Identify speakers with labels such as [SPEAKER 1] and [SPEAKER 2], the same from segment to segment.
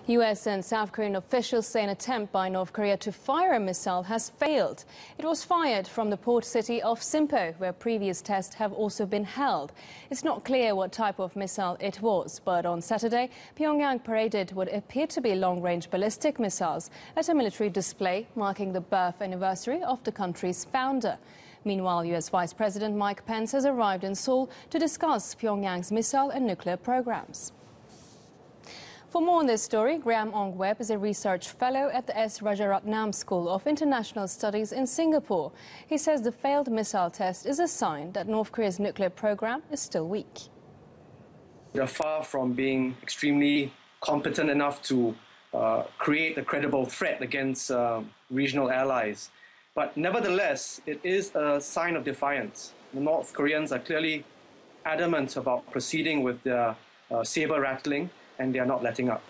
[SPEAKER 1] US and South Korean officials say an attempt by North Korea to fire a missile has failed. It was fired from the port city of Sinpo, where previous tests have also been held. It's not clear what type of missile it was, but on Saturday, Pyongyang paraded what appeared to be long-range ballistic missiles at a military display marking the birth anniversary of the country's founder. Meanwhile, US Vice President Pence has arrived in Seoul to discuss Pyongyang's missile and nuclear programs. For more on this story, Ong-Webb is a research fellow at the S. Rajaratnam School of International Studies in Singapore. He says the failed missile test is a sign that North Korea's nuclear program is still weak.
[SPEAKER 2] They're far from being extremely competent enough to create a credible threat against regional allies. But nevertheless, it is a sign of defiance. The North Koreans are clearly adamant about proceeding with their saber rattling, and they are not letting up.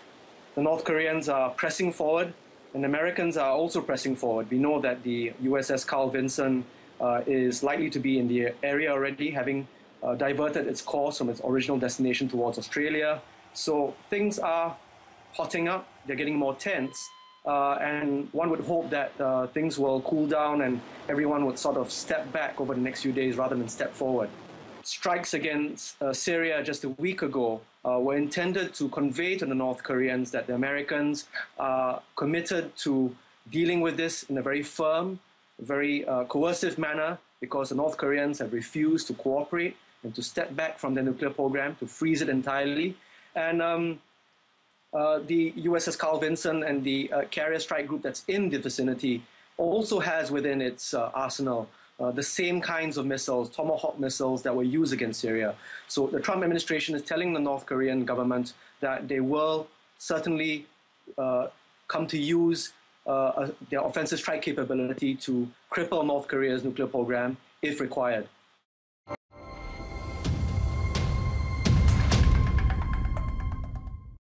[SPEAKER 2] The North Koreans are pressing forward, and the Americans are also pressing forward. We know that the USS Carl Vinson is likely to be in the area already, having diverted its course from its original destination towards Australia. So things are hotting up, they're getting more tense, and one would hope that things will cool down and everyone would sort of step back over the next few days rather than step forward. Strikes against Syria just a week ago were intended to convey to the North Koreans that the Americans are committed to dealing with this in a very firm, very coercive manner, because the North Koreans have refused to cooperate and to step back from their nuclear program, to freeze it entirely. And the USS Carl Vinson and the carrier strike group that's in the vicinity also has within its arsenal the same kinds of missiles, Tomahawk missiles, that were used against Syria. So the Trump administration is telling the North Korean government that they will certainly come to use their offensive strike capability to cripple North Korea's nuclear program if required.